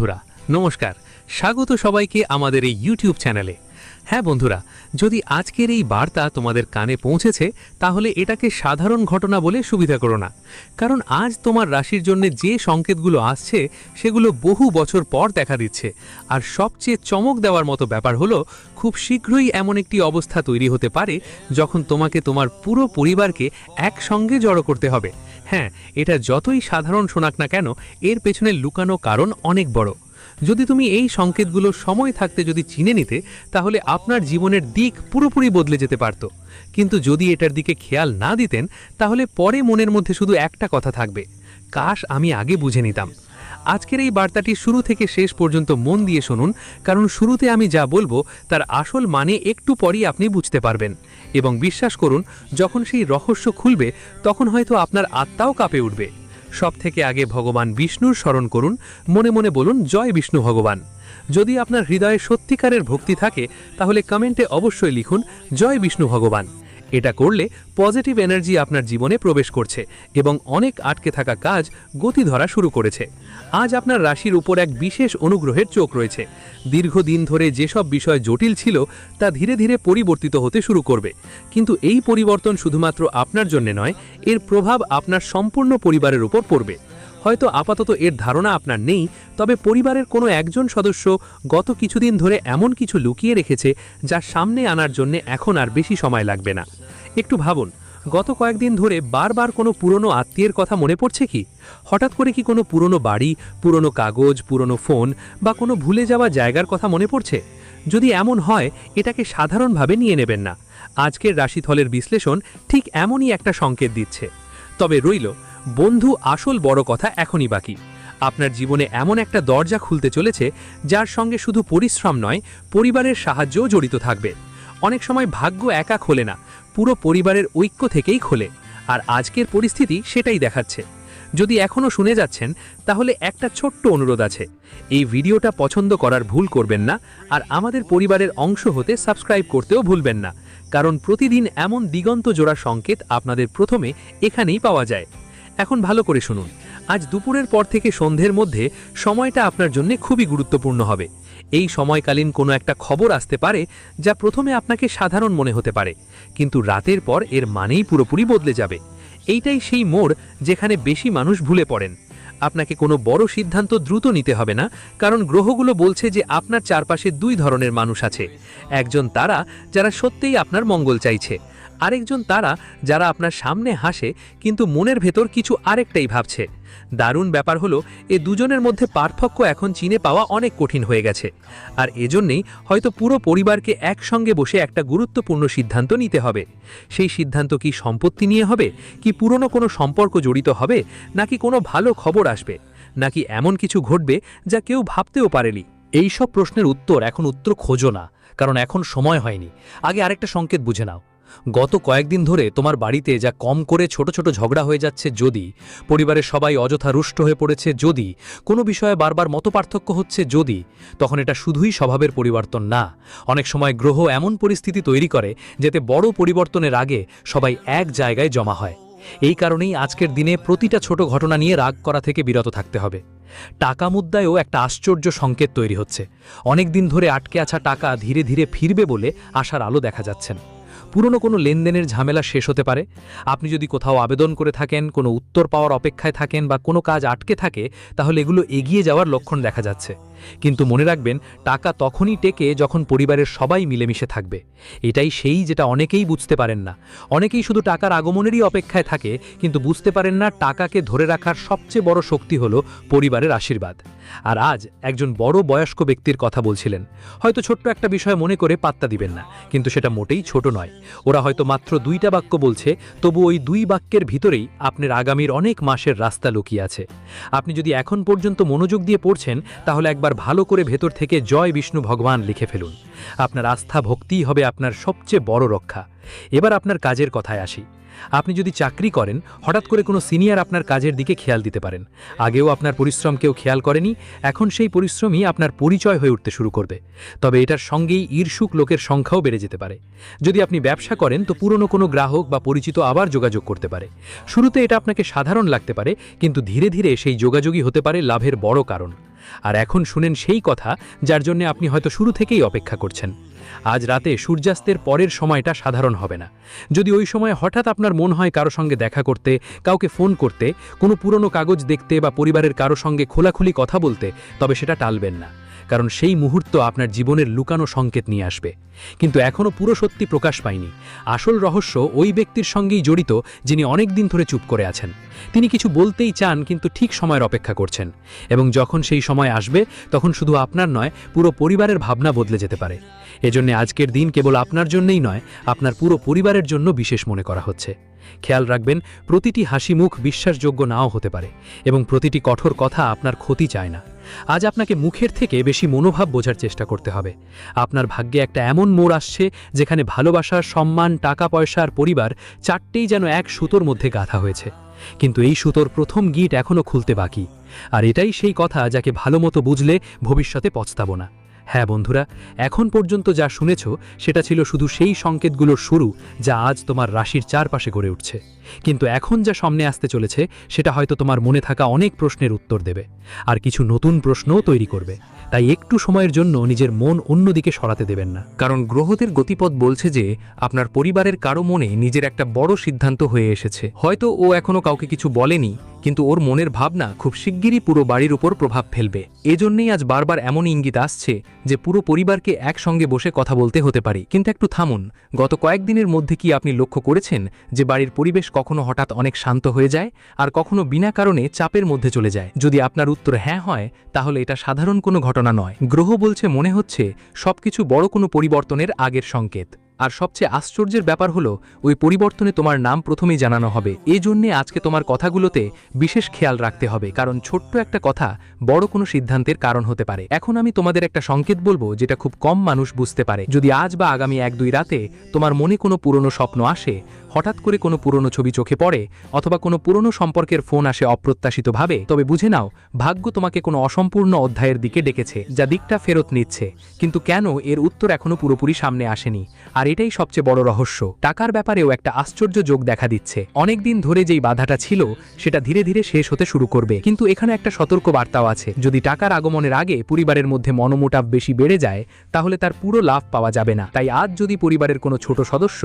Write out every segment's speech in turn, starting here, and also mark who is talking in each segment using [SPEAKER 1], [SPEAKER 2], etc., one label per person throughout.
[SPEAKER 1] বন্ধুরা নমস্কার, স্বাগত সবাইকে আমাদের এই ইউটিউব চ্যানেলে। হ্যাঁ বন্ধুরা, যদি আজকের এই বার্তা তোমাদের কানে পৌঁছেছে তাহলে এটাকে সাধারণ ঘটনা বলে সুবিধা করো না, কারণ আজ তোমার রাশির জন্য যে সংকেতগুলো আসছে সেগুলো বহু বছর পর দেখা দিচ্ছে। আর সবচেয়ে চমক দেওয়ার মতো ব্যাপার হলো খুব শীঘ্রই এমন একটি অবস্থা তৈরি হতে পারে যখন তোমাকে তোমার পুরো পরিবারকে একসঙ্গে জড়ো করতে হবে। হ্যাঁ, এটা যতই সাধারণ শোনাক না কেন, এর পেছনে লুকানো কারণ অনেক বড়। যদি তুমি এই সংকেতগুলো সময় থাকতে যদি চিনে নিতে তাহলে আপনার জীবনের দিক পুরোপুরি বদলে যেতে পারত। কিন্তু যদি এটার দিকে খেয়াল না দিতেন তাহলে পরে মনের মধ্যে শুধু একটা কথা থাকবে, কাশ আমি আগে বুঝে নিতাম। আজকের এই বার্তাটি শুরু থেকে শেষ পর্যন্ত মন দিয়ে শুনুন, কারণ শুরুতে আমি যা বলবো তার আসল মানে একটু পরই আপনি বুঝতে পারবেন। এবং বিশ্বাস করুন, যখন সেই রহস্য খুলবে তখন হয়তো আপনার আত্মাও কাঁপে উঠবে। সব থেকে আগে ভগবান বিষ্ণুর স্মরণ করুন, মনে মনে বলুন জয় বিষ্ণু ভগবান। যদি আপনার হৃদয়ে সত্যিকারের ভক্তি থাকে তাহলে কমেন্টে অবশ্যই লিখুন জয় বিষ্ণু ভগবান। এটা করলে পজিটিভ এনার্জি আপনার জীবনে প্রবেশ করছে এবং অনেক আটকে থাকা কাজ গতি ধরা শুরু করেছে। আজ আপনার রাশির উপর এক বিশেষ অনুগ্রহের চোখ রয়েছে। দীর্ঘদিন ধরে যেসব বিষয় জটিল ছিল তা ধীরে ধীরে পরিবর্তিত হতে শুরু করবে। কিন্তু এই পরিবর্তন শুধুমাত্র আপনার জন্য নয়, এর প্রভাব আপনার সম্পূর্ণ পরিবারের উপর পড়বে। হয়তো আপাতত এর ধারণা আপনার নেই, তবে পরিবারের কোনো একজন সদস্য গত কিছুদিন ধরে এমন কিছু লুকিয়ে রেখেছে যা সামনে আনার জন্য এখন আর বেশি সময় লাগবে না। একটু ভাবুন, গত কয়েকদিন ধরে বারবার কোনো পুরনো আত্মীয়ের কথা মনে পড়ছে কি? হঠাৎ করে কি কোনো পুরনো বাড়ি, পুরনো কাগজ, পুরনো ফোন বা কোনো ভুলে যাওয়া জায়গার কথা মনে পড়ছে? যদি এমন হয়, এটাকে সাধারণভাবে নিয়ে নেবেন না। আজকের রাশিফলের বিশ্লেষণ ঠিক এমনই একটা সংকেত দিচ্ছে। তবে রইল বন্ধু, আসল বড় কথা এখনই বাকি। আপনার জীবনে এমন একটা দরজা খুলতে চলেছে যার সঙ্গে শুধু পরিশ্রম নয়, পরিবারের সাহায্যও জড়িত থাকবে। অনেক সময় ভাগ্য একা খোলে না, পুরো পরিবারের ঐক্য থেকেই খোলে। আর আজকের পরিস্থিতি সেটাই দেখাচ্ছে। যদি এখনও শুনে যাচ্ছেন তাহলে একটা ছোট্ট অনুরোধ আছে, এই ভিডিওটা পছন্দ করার ভুল করবেন না, আর আমাদের পরিবারের অংশ হতে সাবস্ক্রাইব করতেও ভুলবেন না, কারণ প্রতিদিন এমন দিগন্ত জোড়া সংকেত আপনাদের প্রথমে এখানেই পাওয়া যায়। এখন ভালো করে শুনুন, আজ দুপুরের পর থেকে সন্ধ্যের মধ্যে সময়টা আপনার জন্য খুবই গুরুত্বপূর্ণ হবে। এই সময়কালীন কোনো একটা খবর আসতে পারে যা প্রথমে আপনাকে সাধারণ মনে হতে পারে, কিন্তু রাতের পর এর মানেই পুরোপুরি বদলে যাবে। এইটাই সেই মোড় যেখানে বেশি মানুষ ভুলে পড়েন। আপনাকে কোনো বড় সিদ্ধান্ত দ্রুত নিতে হবে না, কারণ গ্রহগুলো বলছে যে আপনার চারপাশে দুই ধরনের মানুষ আছে। একজন তারা যারা সত্যিই আপনার মঙ্গল চাইছে, আরেকজন তারা যারা আপনার সামনে হাসে কিন্তু মনের ভেতর কিছু আরেকটাই ভাবছে। দারুণ ব্যাপার হলো, এ দুজনের মধ্যে পার্থক্য এখন চিনে পাওয়া অনেক কঠিন হয়ে গেছে। আর এজন্যই হয়তো পুরো পরিবারকে একসঙ্গে বসে একটা গুরুত্বপূর্ণ সিদ্ধান্ত নিতে হবে। সেই সিদ্ধান্ত কি সম্পত্তি নিয়ে হবে, কি পুরনো কোনো সম্পর্ক জড়িত হবে, নাকি কোনো ভালো খবর আসবে, নাকি এমন কিছু ঘটবে যা কেউ ভাবতেও পারেনি?
[SPEAKER 2] এই সব প্রশ্নের এখন উত্তর খোঁজো না, কারণ এখন সময় হয়নি। আগে আরেকটা সংকেত বুঝে নাও। গত কয়েকদিন ধরে তোমার বাড়িতে যা কম করে ছোট ছোট ঝগড়া হয়ে যাচ্ছে, যদি পরিবারের সবাই অযথা রুষ্ট হয়ে পড়েছে, যদি কোনো বিষয়ে বারবার মতপার্থক্য হচ্ছে, যদি, তখন এটা শুধুই স্বভাবের পরিবর্তন না। অনেক সময় গ্রহ এমন পরিস্থিতি তৈরি করে যাতে বড় পরিবর্তনের আগে সবাই এক জায়গায় জমা হয়। এই কারণেই আজকের দিনে প্রতিটা ছোট ঘটনা নিয়ে রাগ করা থেকে বিরত থাকতে হবে। টাকা মুদ্রায়ও একটা আশ্চর্য সংকেত তৈরি হচ্ছে। অনেক দিন ধরে আটকে আছে টাকা ধীরে ধীরে ফিরবে বলে আশার আলো দেখা যাচ্ছেন। পুরনো কোনো লেনদেনের ঝামেলা শেষ হতে পারে। আপনি যদি কোথাও আবেদন করে থাকেন, কোনো উত্তর পাওয়ার অপেক্ষায় থাকেন বা কোনো কাজ আটকে থাকে, তাহলে এগুলো এগিয়ে যাওয়ার লক্ষণ দেখা যাচ্ছে। কিন্তু মনে রাখবেন, টাকা তখনই টেকে যখন পরিবারের সবাই মিলেমিশে থাকবে। এটাই সেই যেটা অনেকেই বুঝতে পারেন না। অনেকেই শুধু টাকার আগমনেরই অপেক্ষায় থাকে, কিন্তু বুঝতে পারেন না টাকাকে ধরে রাখার সবচেয়ে বড় শক্তি হলো পরিবারের আশীর্বাদ। আর আজ একজন বড় বয়স্ক ব্যক্তির কথা বলছিলেন। হয়তো ছোট্ট একটা বিষয় মনে করে পাত্তা দিবেন না, কিন্তু সেটা মোটেই ছোট নয়। ওরা হয়তো মাত্র 2টা বাক্য বলছে, তবু ওই 2 বাক্যের ভিতরেই আপনার আগামীর অনেক মাসের রাস্তা লুকিয়ে আছে। আপনি যদি এখন পর্যন্ত মনোযোগ দিয়ে পড়ছেন তাহলে একবার ভালো করে ভেতর থেকে জয় বিষ্ণু ভগবান লিখে ফেলুন। আপনার আস্থা ভক্তিই হবে আপনার সবচেয়ে বড় রক্ষা। এবার আপনার কাজের কথায় আসি। আপনি যদি চাকরি করেন, হঠাৎ করে কোনো সিনিয়র আপনার কাজের দিকে খেয়াল দিতে পারেন। আগেও আপনার পরিশ্রম কেউ খেয়াল করেনি, এখন সেই পরিশ্রমই আপনার পরিচয় হয়ে উঠতে শুরু করবে। তবে এটার সঙ্গেই ঈর্ষুক লোকের সংখ্যাও বেড়ে যেতে পারে। যদি আপনি ব্যবসা করেন তো পুরনো কোনো গ্রাহক বা পরিচিত আবার যোগাযোগ করতে পারে। শুরুতে এটা আপনাকে সাধারণ লাগতে পারে, কিন্তু ধীরে ধীরে সেই যোগাযোগই হতে পারে লাভের বড় কারণ। আর এখন শুনেন সেই কথা যার জন্য আপনি হয়তো শুরু থেকেই অপেক্ষা করছেন। আজ রাতে সূর্যাস্তের পরের সময়টা সাধারণ হবে না। যদি ওই সময় হঠাৎ আপনার মন হয় কারো সঙ্গে দেখা করতে, কাউকে ফোন করতে, কোনো পুরনো কাগজ দেখতে বা পরিবারের কারো সঙ্গে খোলাখুলি কথা বলতে, তবে সেটা টালবেন না, কারণ সেই মুহূর্ত আপনার জীবনের লুকানো সংকেত নিয়ে আসবে। কিন্তু এখনও পুরো সত্যি প্রকাশ পায়নি। আসল রহস্য ওই ব্যক্তির সঙ্গেই জড়িত যিনি অনেক দিন ধরে চুপ করে আছেন। তিনি কিছু বলতেই চান কিন্তু ঠিক সময়ের অপেক্ষা করছেন, এবং যখন সেই সময় আসবে তখন শুধু আপনার নয়, পুরো পরিবারের ভাবনা বদলে যেতে পারে। এজন্য আজকের দিন কেবল আপনার জন্যই নয়, আপনার পুরো পরিবারের জন্য বিশেষ মনে করা হচ্ছে। খেয়াল রাখবেন, প্রতিটি হাসি মুখ বিশ্বাসযোগ্য নাও হতে পারে, এবং প্রতিটি কঠোর কথা আপনার ক্ষতি চায় না। আজ আপনাকে মুখের থেকে বেশি মনোভাব বোঝার চেষ্টা করতে হবে। আপনার ভাগ্যে একটা এমন মোড় আসছে যেখানে ভালোবাসা, সম্মান, টাকা পয়সা আর পরিবার চারটেই যেন এক সুতোর মধ্যে গাঁথা হয়েছে। কিন্তু এই সুতোর প্রথম গিঁট এখনও খুলতে বাকি। আর এটাই সেই কথা যাকে ভালোমতো বুঝলে ভবিষ্যতে পস্তাবো না। হ্যাঁ বন্ধুরা, এখন পর্যন্ত যা শুনেছ সেটা ছিল শুধু সেই সংকেতগুলোর শুরু যা আজ তোমার রাশির চারপাশে গড়ে উঠছে। কিন্তু এখন যা সামনে আসতে চলেছে সেটা হয়তো তোমার মনে থাকা অনেক প্রশ্নের উত্তর দেবে, আর কিছু নতুন প্রশ্নও তৈরি করবে। তাই একটু সময়ের জন্য নিজের মন অন্যদিকে সরাতে দেবেন না,
[SPEAKER 1] কারণ গ্রহদের গতিপথ বলছে যে আপনার পরিবারের কারো মনে নিজের একটা বড় সিদ্ধান্ত হয়ে এসেছে। হয়তো ও এখনো কাউকে কিছু বলেনি, কিন্তু ওর মনের ভাবনা খুব শিগগিরই পুরো বাড়ির উপর প্রভাব ফেলবে। এজন্যই আজ বারবার এমন ইঙ্গিত আসছে যে পুরো পরিবারকে একসঙ্গে বসে কথা বলতে হতে পারে। কিন্তু একটু থামুন, গত কয়েকদিনের মধ্যে কি আপনি লক্ষ্য করেছেন যে বাড়ির পরিবেশ কখনো হঠাৎ অনেক শান্ত হয়ে যায়, আর কখনো বিনা কারণে চাপের মধ্যে চলে যায়? যদি আপনার উত্তর হ্যাঁ হয়, তাহলে এটা সাধারণ কোনো ঘটনা নয়। গ্রহ বলছে মনে হচ্ছে সবকিছু বড় কোনো পরিবর্তনের আগের সংকেত। আর সবচেয়ে আশ্চর্যের ব্যাপার হলো, ওই পরিবর্তনে তোমার নাম প্রথমেই জানানো হবে। এজন্যে আজকে তোমার কথাগুলোতে বিশেষ খেয়াল রাখতে হবে, কারণ ছোট্ট একটা কথা বড় কোনো সিদ্ধান্তের কারণ হতে পারে। এখন আমি তোমাদের একটা সংকেত বলবো যেটা খুব কম মানুষ বুঝতে পারে। যদি আজ বা আগামী 1-2 রাতে তোমার মনে কোনো পুরনো স্বপ্ন আসে, হঠাৎ করে কোনো পুরনো ছবি চোখে পড়ে, অথবা কোনো পুরনো সম্পর্কের ফোন আসে অপ্রত্যাশিতভাবে, তবে বুঝে নাও ভাগ্য তোমাকে কোনো অসম্পূর্ণ অধ্যায়ের দিকে ডেকেছে, যা দিকটা ফেরত নিচ্ছে। কিন্তু কেন, এর উত্তর এখনো পুরোপুরি সামনে আসেনি। আর এটাই সবচেয়ে বড় রহস্য। টাকার ব্যাপারেও একটা আশ্চর্য যোগ দেখা দিচ্ছে। অনেকদিন ধরে যেই বাধাটা ছিল সেটা ধীরে ধীরে শেষ হতে শুরু করবে। কিন্তু এখানে একটা সতর্ক বার্তাও আছে। যদি টাকার আগমনের আগে পরিবারের মধ্যে মনোমোটাভ বেশি বেড়ে যায়, তাহলে তার পুরো লাভ পাওয়া যাবে না। তাই আজ যদি পরিবারের কোনো ছোট সদস্য,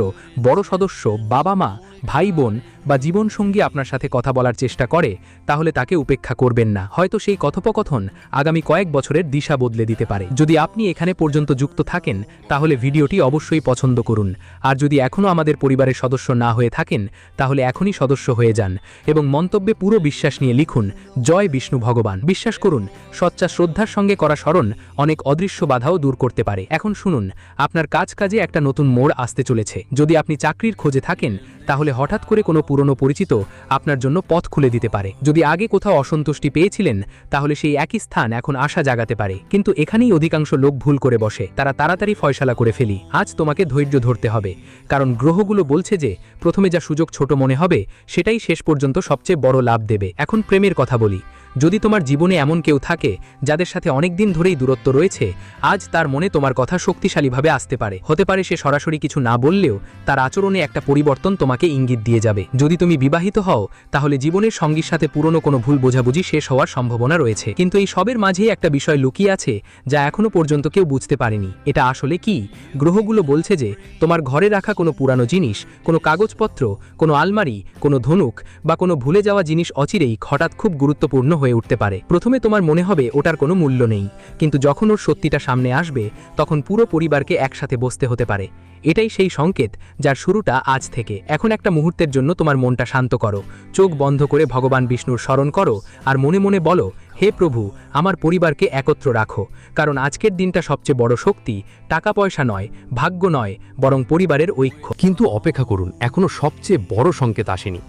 [SPEAKER 1] বড় সদস্য, বাবা মা, ভাই বোন বা জীবনসঙ্গী আপনার সাথে কথা বলার চেষ্টা করে, তাহলে তাকে উপেক্ষা করবেন না। হয়তো সেই কথোপকথন আগামী কয়েক বছরের দিশা বদলে দিতে পারে। যদি আপনি এখানে পর্যন্ত যুক্ত থাকেন, তাহলে ভিডিওটি অবশ্যই পছন্দ করুন। আর যদি এখনও আমাদের পরিবারের সদস্য না হয়ে থাকেন, তাহলে এখনই সদস্য হয়ে যান এবং মন্তব্যে পুরো বিশ্বাস নিয়ে লিখুন, জয় বিষ্ণু ভগবান। বিশ্বাস করুন, সচ্চা শ্রদ্ধার সঙ্গে করা স্মরণ অনেক অদৃশ্য বাধাও দূর করতে পারে। এখন শুনুন, আপনার কাজে একটা নতুন মোড় আসতে চলেছে। যদি আপনি চাকরির খোঁজে থাকেন, তাহলে হঠাৎ করে কোনো পুরনো পরিচিত আপনার জন্য পথ খুলে দিতে পারে। যদি আগে কোথাও অসন্তুষ্টি পেয়েছিলেন, তাহলে সেই একই স্থান এখন আশা জাগাতে পারে। কিন্তু এখানেই অধিকাংশ লোক ভুল করে বসে, তারা তাড়াতাড়ি ফয়সালা করে ফেলি। আজ তোমাকে ধৈর্য ধরতে হবে, কারণ গ্রহগুলো বলছে যে প্রথমে যা সুযোগ ছোট মনে হবে, সেটাই শেষ পর্যন্ত সবচেয়ে বড় লাভ দেবে। এখন প্রেমের কথা বলি। যদি তোমার জীবনে এমন কেউ থাকে যাদের সাথে অনেক দিন ধরেই দূরত্ব রয়েছে, আজ তার মনে তোমার কথা শক্তিশালীভাবে আসতে পারে। হতে পারে সে সরাসরি কিছু না বললেও তার আচরণে একটা পরিবর্তন তোমাকে ইঙ্গিত দিয়ে যাবে। যদি তুমি বিবাহিত হও, তাহলে জীবনের সঙ্গীর সাথে পুরনো কোনো ভুল বোঝাবুঝি শেষ হওয়ার সম্ভাবনা রয়েছে। কিন্তু এই সবের মাঝেই একটা বিষয় লুকিয়ে আছে যা এখনো পর্যন্ত কেউ বুঝতে পারেনি। এটা আসলে কি? গ্রহগুলো বলছে যে তোমার ঘরে রাখা কোনো পুরানো জিনিস, কোনো কাগজপত্র, কোনো আলমারি, কোনো ধনুক বা কোনো ভুলে যাওয়া জিনিস অচিরেই হঠাৎ খুব গুরুত্বপূর্ণ হয়ে উঠতে পারে। প্রথমে তোমার মনে হবে ওটার কোনো মূল্য নেই, কিন্তু যখন ওর সত্যিটা সামনে আসবে, তখন পুরো পরিবারকে একসাথে বসতে হতে পারে। এটাই সেই সংকেত যার শুরুটা আজ থেকে। এখন একটা মুহূর্তের জন্য তোমার মনটা শান্ত করো, চোখ বন্ধ করে ভগবান বিষ্ণুর স্মরণ করো আর মনে মনে বলো, হে প্রভু, আমার পরিবারকে একত্র রাখো। কারণ আজকের দিনটা সবচেয়ে বড় শক্তি টাকা পয়সা নয়, ভাগ্য নয়, বরং পরিবারের ঐক্য।
[SPEAKER 2] কিন্তু অপেক্ষা করুন, এখনো সবচেয়ে বড় সংকেত আসেনি।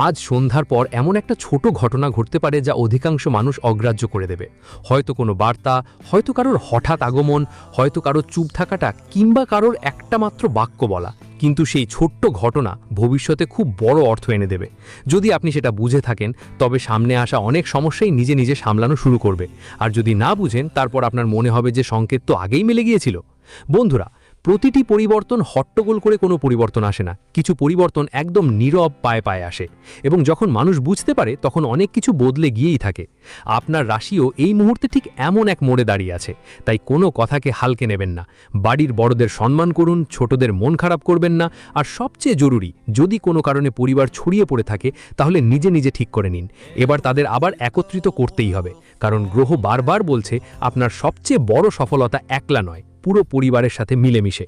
[SPEAKER 2] আজ সন্ধ্যার পর এমন একটা ছোট ঘটনা ঘটতে পারে যা অধিকাংশ মানুষ অগ্রাহ্য করে দেবে। হয়তো কোনো বার্তা, হয়তো কারোর হঠাৎ আগমন, হয়তো কারোর চুপ থাকাটা, কিংবা কারোর একটা মাত্র বাক্য বলা। কিন্তু সেই ছোট্ট ঘটনা ভবিষ্যতে খুব বড় অর্থ এনে দেবে। যদি আপনি সেটা বুঝে থাকেন, তবে সামনে আসা অনেক সমস্যাই নিজে নিজে সামলানো শুরু করবে। আর যদি না বুঝেন, তারপর আপনার মনে হবে যে সংকেত তো আগেই মিলে গিয়েছিল। বন্ধুরা,
[SPEAKER 1] প্রতিটি পরিবর্তন হট্টগোল করে কোনো পরিবর্তন আসে না, কিছু পরিবর্তন একদম নীরব পায়ে পায়ে আসে, এবং যখন মানুষ বুঝতে পারে তখন অনেক কিছু বদলে গিয়েই থাকে। আপনার রাশিও এই মুহূর্তে ঠিক এমন এক মোড়ে দাঁড়িয়ে আছে, তাই কোনো কথাকে হালকে নেবেন না। বাড়ির বড়দের সম্মান করুন, ছোটদের মন খারাপ করবেন না, আর সবচেয়ে জরুরি, যদি কোনো কারণে পরিবার ছড়িয়ে পড়ে থাকে তাহলে নিজে নিজে ঠিক করে নিন। এবার তাদের আবার একত্রিত করতেই হবে, কারণ গ্রহ বারবার বলছে আপনার সবচেয়ে বড় সফলতা একলা নয়, পুরো পরিবারের সাথে মিলেমিশে।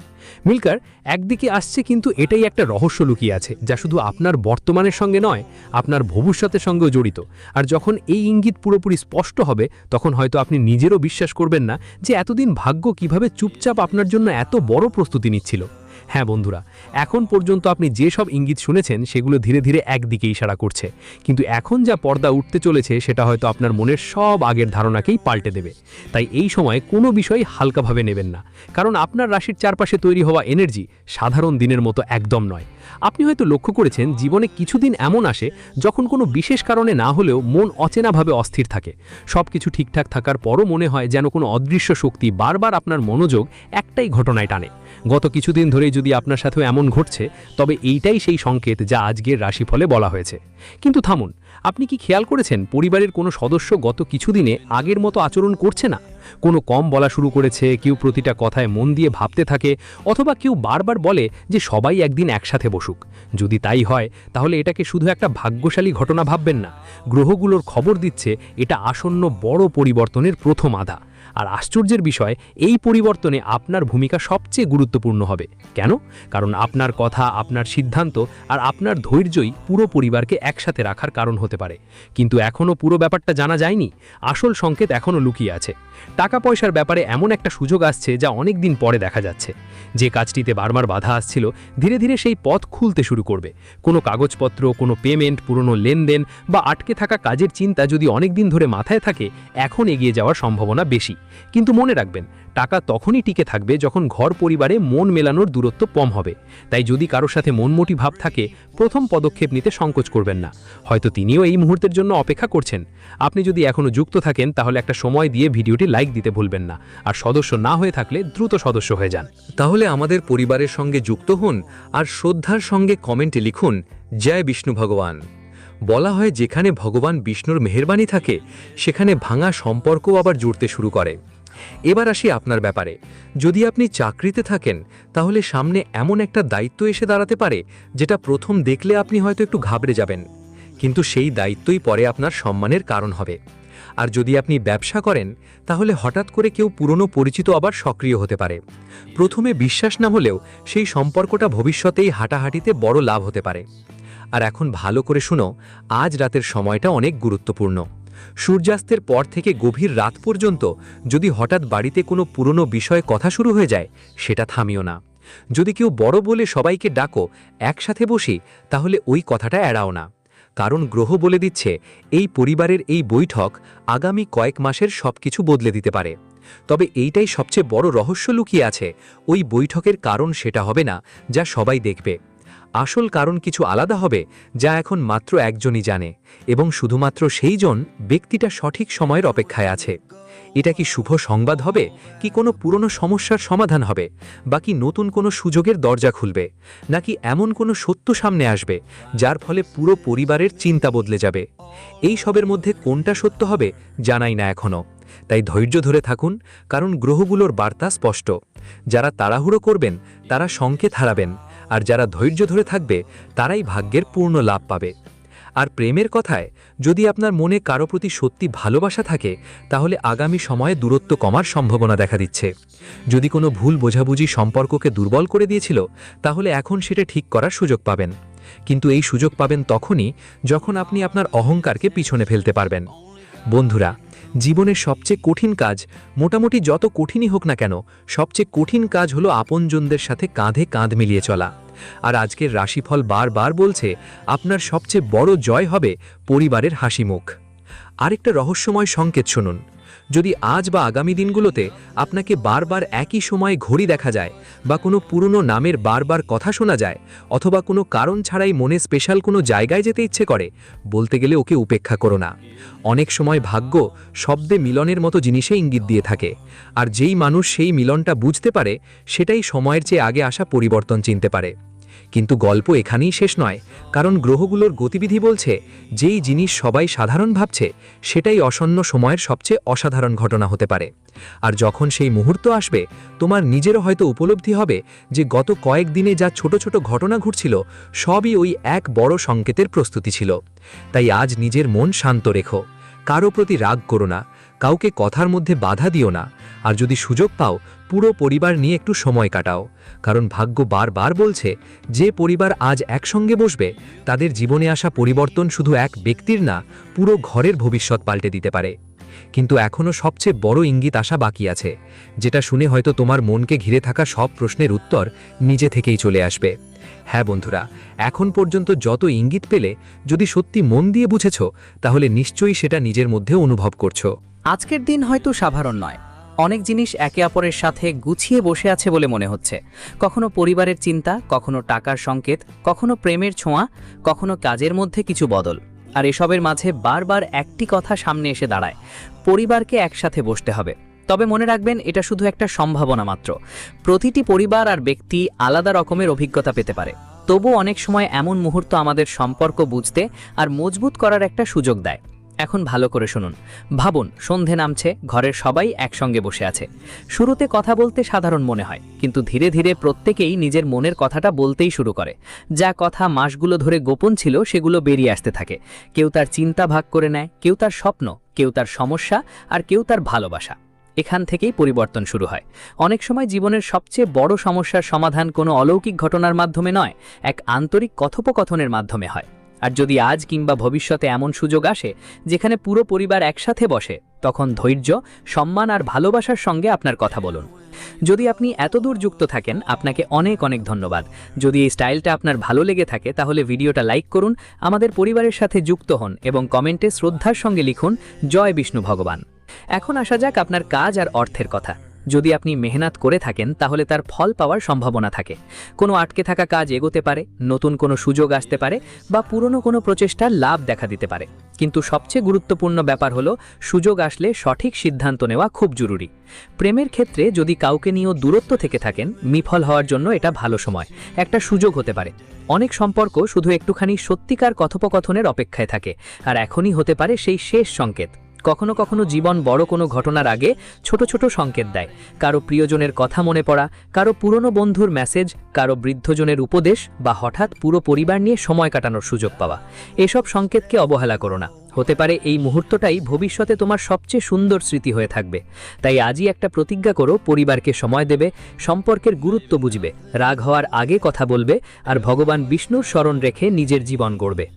[SPEAKER 1] মিল্কার, একদিকে আসছে কিন্তু এটাই একটা রহস্য লুকিয়ে আছে, যা শুধু আপনার বর্তমানের সঙ্গে নয়, আপনার ভবিষ্যতের সঙ্গেও জড়িত। আর যখন এই ইঙ্গিত পুরোপুরি স্পষ্ট হবে, তখন হয়তো আপনি নিজেরও বিশ্বাস করবেন না যে এতদিন ভাগ্য কিভাবে চুপচাপ আপনার জন্য এত বড় প্রস্তুতি নিচ্ছিল। হ্যাঁ বন্ধুরা, এখন পর্যন্ত আপনি যে সব ইঙ্গিত শুনেছেন সেগুলো ধীরে ধীরে একদিকে ইশারা করছে, কিন্তু এখন যা পর্দা উঠতে চলেছে সেটা হয়তো আপনার মনের সব আগের ধারণাকেই পাল্টে দেবে। তাই এই সময় কোনো বিষয় হালকাভাবে নেবেন না, কারণ আপনার রাশির চারপাশে তৈরি হওয়া এনার্জি সাধারণ দিনের মতো একদম নয়। আপনি হয়তো লক্ষ্য করেছেন জীবনে কিছুদিন এমন আসে যখন কোনো বিশেষ কারণে না হলেও মন অচেনাভাবে অস্থির থাকে। সব কিছু ঠিকঠাক থাকার পরও মনে হয় যেন কোনো অদৃশ্য শক্তি বারবার আপনার মনোযোগ একটাই ঘটনায় টানে। গত কিছুদিন ধরেই যদি আপনার সাথেও এমন ঘটছে, তবে এইটাই সেই সংকেত যা আজকের রাশিফলে বলা হয়েছে। কিন্তু থামুন, আপনি কি খেয়াল করেছেন পরিবারের কোনো সদস্য গত কিছুদিনে আগের মতো আচরণ করছে না? কোনো কম বলা শুরু করেছে, কেউ প্রতিটা কথায় মন দিয়ে ভাবতে থাকে, অথবা কেউ বারবার বলে যে সবাই একদিন একসাথে বসুক। যদি তাই হয় তাহলে এটাকে শুধু একটা ভাগ্যশালী ঘটনা ভাববেন না, গ্রহগুলোর খবর দিচ্ছে এটা আসন্ন বড় পরিবর্তনের প্রথম আধা। আর আশ্চর্যের বিষয়, এই পরিবর্তনে আপনার ভূমিকা সবচেয়ে গুরুত্বপূর্ণ হবে। কেন? কারণ আপনার কথা, আপনার সিদ্ধান্ত আর আপনার ধৈর্যই পুরো পরিবারকে একসাথে রাখার কারণ হতে পারে। কিন্তু এখনও পুরো ব্যাপারটা জানা যায়নি, আসল সংকেত এখনও লুকিয়ে আছে। টাকা পয়সার ব্যাপারে এমন একটা সুযোগ আসছে যা অনেক দিন পরে দেখা যাচ্ছে। যে কাজটিতে বারবার বাধা আসছিল, ধীরে ধীরে সেই পথ খুলতে শুরু করবে। কোনো কাগজপত্র, কোনো পেমেন্ট, পুরনো লেনদেন বা আটকে থাকা কাজের চিন্তা যদি অনেক দিন ধরে মাথায় থাকে, এখন এগিয়ে যাওয়ার সম্ভাবনা বেশি। কিন্তু মনে রাখবেন, টাকা তখনই টিকে থাকবে যখন ঘর পরিবারে মন মেলানোর দূরত্ব কম হবে। তাই যদি কারোর সাথে মনমুটি ভাব থাকে, প্রথম পদক্ষেপ নিতে সংকোচ করবেন না। হয়তো তিনিও এই মুহূর্তের জন্য অপেক্ষা করছেন। আপনি যদি এখনও যুক্ত থাকেন তাহলে একটা সময় দিয়ে ভিডিওটি লাইক দিতে ভুলবেন না, আর সদস্য না হয়ে থাকলে দ্রুত সদস্য হয়ে যান।
[SPEAKER 3] তাহলে আমাদের পরিবারের সঙ্গে যুক্ত হন আর শ্রদ্ধার সঙ্গে কমেন্টে লিখুন জয় বিষ্ণু ভগবান। বলা হয় যেখানে ভগবান বিষ্ণুর মেহেরবানি থাকে সেখানে ভাঙা সম্পর্কও আবার জুড়তে শুরু করে। এবার আসি আপনার ব্যাপারে। যদি আপনি চাকরিতে থাকেন তাহলে সামনে এমন একটা দায়িত্ব এসে দাঁড়াতে পারে যেটা প্রথম দেখলে আপনি হয়তো একটু ঘাবড়ে যাবেন, কিন্তু সেই দায়িত্বই পরে আপনার সম্মানের কারণ হবে। আর যদি আপনি ব্যবসা করেন তাহলে হঠাৎ করে কেউ পুরনো পরিচিত আবার সক্রিয় হতে পারে। প্রথমে বিশ্বাস না হলেও সেই সম্পর্কটা ভবিষ্যতেই হাঁটাহাঁটিতে বড় লাভ হতে পারে। আর এখন ভালো করে শুনো, আজ রাতের সময়টা অনেক গুরুত্বপূর্ণ। সূর্যাস্তের পর থেকে গভীর রাত পর্যন্ত যদি হঠাৎ বাড়িতে কোনো পুরনো বিষয়ে কথা শুরু হয়ে যায়, সেটা থামিও না। যদি কেউ বড় বলে সবাইকে ডাকো, একসাথে বসি, তাহলে ওই কথাটা এড়াও না। কারণ গ্রহ বলে দিচ্ছে এই পরিবারের এই বৈঠক আগামী কয়েক মাসের সবকিছু বদলে দিতে পারে। তবে এইটাই সবচেয়ে বড় রহস্য লুকিয়ে আছে, ওই বৈঠকের কারণ সেটা হবে না যা সবাই দেখবে। আসল কারণ কিছু আলাদা হবে যা এখন মাত্র একজনই জানে, এবং শুধুমাত্র সেই জন ব্যক্তিটা সঠিক সময়ের অপেক্ষায় আছে। এটা কি শুভ সংবাদ হবে, কি কোনো পুরনো সমস্যার সমাধান হবে, বা কি নতুন কোনো সুযোগের দরজা খুলবে, নাকি এমন কোনো সত্য সামনে আসবে যার ফলে পুরো পরিবারের চিন্তা বদলে যাবে? এই সবের মধ্যে কোনটা সত্য হবে জানাই না এখনও। তাই ধৈর্য ধরে থাকুন, কারণ গ্রহগুলোর বার্তা স্পষ্ট। যারা তাড়াহুড়ো করবেন তারা সংকেত হারাবেন, আর যারা ধৈর্য ধরে থাকবে তারাই ভাগ্যের পূর্ণ লাভ পাবে। আর প্রেমের কথায়, যদি আপনার মনে কারো প্রতি সত্যি ভালোবাসা থাকে তাহলে আগামী সময়ে দূরত্ব কমার সম্ভাবনা দেখা দিচ্ছে। যদি কোনো ভুল বোঝাবুঝি সম্পর্ককে দুর্বল করে দিয়েছিল, তাহলে এখন সেটা ঠিক করার সুযোগ পাবেন। কিন্তু এই সুযোগ পাবেন তখনই যখন আপনি আপনার অহংকারকে পিছনে ফেলতে পারবেন। বন্ধুরা, জীবনের সবচেয়ে কঠিন কাজ, মোটামুটি যত কঠিনই হোক না কেন, সবচেয়ে কঠিন কাজ হলো আপনজনদের সাথে কাঁধে কাঁধ মিলিয়ে চলা। আর আজকের রাশিফল বারবার বলছে আপনার সবচেয়ে বড় জয় হবে পরিবারের হাসি মুখ। আরেকটা রহস্যময় সংকেত শুনুন। যদি আজ বা আগামী দিনগুলোতে আপনাকে বারবার একই সময়ে ঘড়ি দেখা যায় বা কোনো পুরনো নামের বারবার কথা শোনা যায় অথবা কোনো কারণ ছাড়াই মনে স্পেশাল কোনো জায়গায় যেতে ইচ্ছে করে, বলতে গেলে ওকে উপেক্ষা করো না। অনেক সময় ভাগ্য শব্দে মিলনের মতো জিনিসে ইঙ্গিত দিয়ে থাকে, আর যেই মানুষ সেই মিলনটা বুঝতে পারে সেটাই সময়ের চেয়ে আগে আসা পরিবর্তন চিনতে পারে। কিন্তু গল্প এখানেই শেষ নয়, কারণ গ্রহগুলোর গতিবিধি বলছে যেই জিনিস সবাই সাধারণ ভাবছে সেটাই আসন্ন সময়ের সবচেয়ে অসাধারণ ঘটনা হতে পারে। আর যখন সেই মুহূর্ত আসবে, তোমার নিজেরও হয়তো উপলব্ধি হবে যে গত কয়েকদিনে যা ছোট ছোট ঘটনা ঘটছিল সবই ওই এক বড় সংকেতের প্রস্তুতি ছিল। তাই আজ নিজের মন শান্ত রেখো, কারো প্রতি রাগ করো না, কাউকে কথার মধ্যে বাধা দিও না, আর যদি সুযোগ পাও পুরো পরিবার নিয়ে একটু সময় কাটাও। কারণ ভাগ্য বারবার বলছে যে পরিবার আজ একসঙ্গে বসবে তাদের জীবনে আসা পরিবর্তন শুধু এক ব্যক্তির না, পুরো ঘরের ভবিষ্যৎ পাল্টে দিতে পারে। কিন্তু এখনও সবচেয়ে বড় ইঙ্গিত আসা বাকি আছে, যেটা শুনে হয়তো তোমার মনকে ঘিরে থাকা সব প্রশ্নের উত্তর নিজে থেকেই চলে আসবে। হ্যাঁ বন্ধুরা, এখন পর্যন্ত যত ইঙ্গিত পেলে যদি সত্যি মন দিয়ে বুঝেছ, তাহলে নিশ্চয়ই সেটা নিজের মধ্যে অনুভব করছো।
[SPEAKER 4] আজকের দিন হয়তো সাধারণ নয়, অনেক জিনিস একে অপরের সাথে গুছিয়ে বসে আছে বলে মনে হচ্ছে। কখনো পরিবারের চিন্তা, কখনো টাকার সংকেত, কখনো প্রেমের ছোঁয়া, কখনো কাজের মধ্যে কিছু বদল। আর এসবের মাঝে বারবার একটি কথা সামনে এসে দাঁড়ায়, পরিবারকে একসাথে বসতে হবে। তবে মনে রাখবেন, এটা শুধু একটা সম্ভাবনা মাত্র। প্রতিটি পরিবার আর ব্যক্তি আলাদা রকমের অভিজ্ঞতা পেতে পারে। তবু অনেক সময় এমন মুহূর্ত আমাদের সম্পর্ক বুঝতে আর মজবুত করার একটা সুযোগ দেয়। এখন ভালো করে শুনুন। ভাবুন, সন্ধে নামছে, ঘরের সবাই একসঙ্গে বসে আছে। শুরুতে কথা বলতে সাধারণ মনে হয়, কিন্তু ধীরে ধীরে প্রত্যেকেই নিজের মনের কথাটা বলতেই শুরু করে। যা কথা মাসগুলো ধরে গোপন ছিল সেগুলো বেরিয়ে আসতে থাকে। কেউ তার চিন্তা ভাগ করে নেয়, কেউ তার স্বপ্ন, কেউ তার সমস্যা, আর কেউ তার ভালোবাসা। এখান থেকেই পরিবর্তন শুরু হয়। অনেক সময় জীবনের সবচেয়ে বড় সমস্যার সমাধান কোনো অলৌকিক ঘটনার মাধ্যমে নয়, এক আন্তরিক কথোপকথনের মাধ্যমে হয়। আর যদি আজ কিংবা ভবিষ্যতে এমন সুযোগ আসে যেখানে পুরো পরিবার একসাথে বসে, তখন ধৈর্য, সম্মান আর ভালোবাসার সঙ্গে আপনার কথা বলুন। যদি আপনি এতদূর যুক্ত থাকেন, আপনাকে অনেক অনেক ধন্যবাদ। যদি এই স্টাইলটা আপনার ভালো লেগে থাকে তাহলে ভিডিওটা লাইক করুন, আমাদের পরিবারের সাথে যুক্ত হন এবং কমেন্টে শ্রদ্ধার সঙ্গে লিখুন জয় বিষ্ণু ভগবান। এখন আসা যাক আপনার কাজ আর অর্থের কথা। যদি আপনি মেহনত করে থাকেন তাহলে তার ফল পাওয়ার সম্ভাবনা থাকে। কোনো আটকে থাকা কাজ এগোতে পারে, নতুন কোনো সুযোগ আসতে পারে, বা পুরনো কোনো প্রচেষ্টার লাভ দেখা দিতে পারে। কিন্তু সবচেয়ে গুরুত্বপূর্ণ ব্যাপার হলো, সুযোগ আসলে সঠিক সিদ্ধান্ত নেওয়া খুব জরুরি। প্রেমের ক্ষেত্রে যদি কাউকে নিয়েও দূরত্ব থেকে থাকেন, বিফল হওয়ার জন্য এটা ভালো সময়, একটা সুযোগ হতে পারে। অনেক সম্পর্ক শুধু একটুখানি সত্যিকার কথোপকথনের অপেক্ষায় থাকে, আর এখনই হতে পারে সেই শেষ সংকেত। কখনো কখনো জীবন বড় কোনো ঘটনার আগে ছোট ছোট সংকেত দেয়। কারো প্রিয়জনের কথা মনে পড়া, কারো পুরনো বন্ধুর মেসেজ, কারো বৃদ্ধজনের উপদেশ, বা হঠাৎ পুরো পরিবার নিয়ে সময় কাটানোর সুযোগ পাওয়া। এসব সংকেতকে অবহেলা করো না। হতে পারে এই মুহূর্তটাই ভবিষ্যতে তোমার সবচেয়ে সুন্দর স্মৃতি হয়ে থাকবে। তাই আজই একটা প্রতিজ্ঞা করো, পরিবারকে সময় দেবে, সম্পর্কের গুরুত্ব বুঝবে, রাগ হওয়ার আগে কথা বলবে, আর ভগবান বিষ্ণুর স্মরণ রেখে নিজের জীবন গড়বে।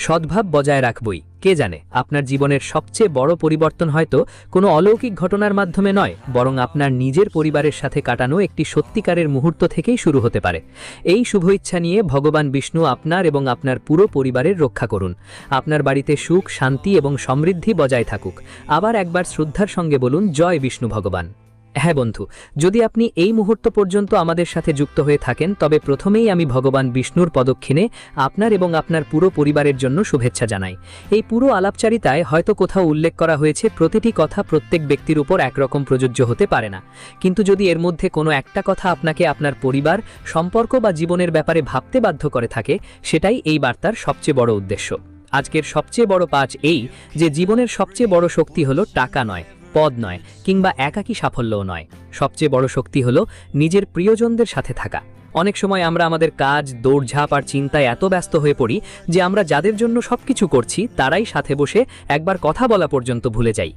[SPEAKER 4] সদ্ভাব বজায় রাখবই। কে জানে, আপনার জীবনের সবচেয়ে বড় পরিবর্তন হয়তো কোনো অলৌকিক ঘটনার মাধ্যমে নয়, বরং আপনার নিজের পরিবারের সাথে কাটানো একটি সত্যিকারের মুহূর্ত থেকেই শুরু হতে পারে। এই শুভ ইচ্ছা নিয়ে ভগবান বিষ্ণু আপনার এবং আপনার পুরো পরিবারের রক্ষা করুন। আপনার বাড়িতে সুখ, শান্তি এবং সমৃদ্ধি বজায় থাকুক। আবার একবার শ্রদ্ধার সঙ্গে বলুন জয় বিষ্ণু ভগবান। হ্যাঁ বন্ধু, যদি আপনি এই মুহূর্ত পর্যন্ত আমাদের সাথে যুক্ত হয়ে থাকেন, তবে প্রথমেই আমি ভগবান বিষ্ণুর পদক্ষিণে আপনার এবং আপনার পুরো পরিবারের জন্য শুভেচ্ছা জানাই। এই পুরো আলাপচারিতায় হয়তো কোথাও উল্লেখ করা হয়েছে প্রতিটি কথা প্রত্যেক ব্যক্তির উপর একরকম প্রযোজ্য হতে পারে না, কিন্তু যদি এর মধ্যে কোনো একটা কথা আপনাকে আপনার পরিবার, সম্পর্ক বা জীবনের ব্যাপারে ভাবতে বাধ্য করে থাকে, সেটাই এই বার্তার সবচেয়ে বড় উদ্দেশ্য। আজকের সবচেয়ে বড় পাঁচ এই যে জীবনের সবচেয়ে বড় শক্তি হলো টাকা নয়, পদ নয়, কিংবা একাকী সাফল্যও নয়। সবচেয়ে বড় শক্তি হলো নিজের প্রিয়জনদের সাথে থাকা। অনেক সময় আমরা আমাদের কাজ, দৌড়ঝাঁপ আর চিন্তায় এত ব্যস্ত হয়ে পড়ি যে আমরা যাদের জন্য সবকিছু করছি তারাই সাথে বসে একবার কথা বলা পর্যন্ত ভুলে যাই।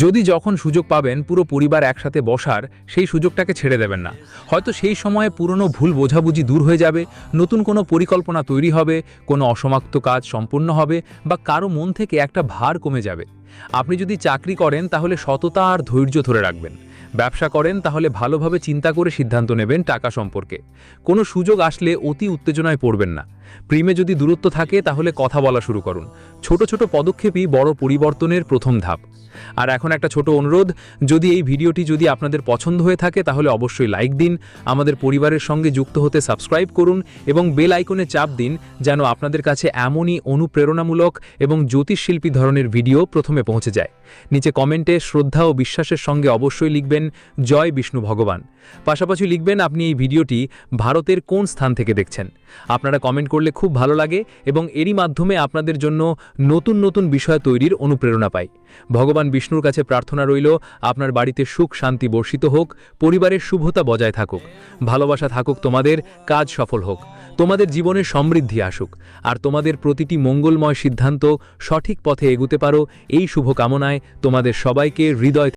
[SPEAKER 5] যদি যখন সুযোগ পাবেন পুরো পরিবার একসাথে বসার, সেই সুযোগটাকে ছেড়ে দেবেন না। হয়তো সেই সময়ে পুরনো ভুল বোঝাবুঝি দূর হয়ে যাবে, নতুন কোনো পরিকল্পনা তৈরি হবে, কোনো অসমাপ্ত কাজ সম্পূর্ণ হবে, বা কারো মন থেকে একটা ভার কমে যাবে। আপনি যদি চাকরি করেন তাহলে সততা আর ধৈর্য ধরে রাখবেন। ব্যবসা করেন তাহলে ভালোভাবে চিন্তা করে সিদ্ধান্ত নেবেন টাকা সম্পর্কে। কোনো সুযোগ আসলে অতি উত্তেজনায় পড়বেন না। প্রেমে যদি দূরত্ব থাকে তাহলে কথা বলা শুরু করুন। ছোট ছোট পদক্ষেপই বড় পরিবর্তনের প্রথম ধাপ। আর এখন একটা ছোট অনুরোধ, যদি এই ভিডিওটি যদি আপনাদের পছন্দ হয়ে থাকে তাহলে অবশ্যই লাইক দিন, আমাদের পরিবারের সঙ্গে যুক্ত হতে সাবস্ক্রাইব করুন এবং বেল আইকনে চাপ দিন যেন আপনাদের কাছে এমনই অনুপ্রেরণামূলক এবং জ্যোতিষশিল্পী ধরনের ভিডিও প্রথমে পৌঁছে যায়। নিচে কমেন্টে শ্রদ্ধা ও বিশ্বাসের সঙ্গে অবশ্যই লিখবেন জয় বিষ্ণু ভগবান। পাশাপাশি লিখবেন আপনি এই ভিডিওটি ভারতের কোন স্থান থেকে দেখছেন। আপনারা কমেন্ট করলে খুব ভালো লাগে এবং এরই মাধ্যমে আপনাদের জন্য নতুন নতুন বিষয় তৈরির অনুপ্রেরণা পাই। ভগবান বিষ্ণুর কাছে প্রার্থনা রইল আপনার বাড়িতে সুখ শান্তি বর্ষিত হোক, পরিবারের শুভতা বজায় থাকুক, ভালোবাসা থাকুক, তোমাদের কাজ সফল হোক, তোমাদের জীবনে সমৃদ্ধি আসুক, আর তোমাদের প্রতিটি মঙ্গলময় সিদ্ধান্ত সঠিক পথে এগুতে পারো, এই শুভ কামনায় তোমাদের সবাইকে হৃদয়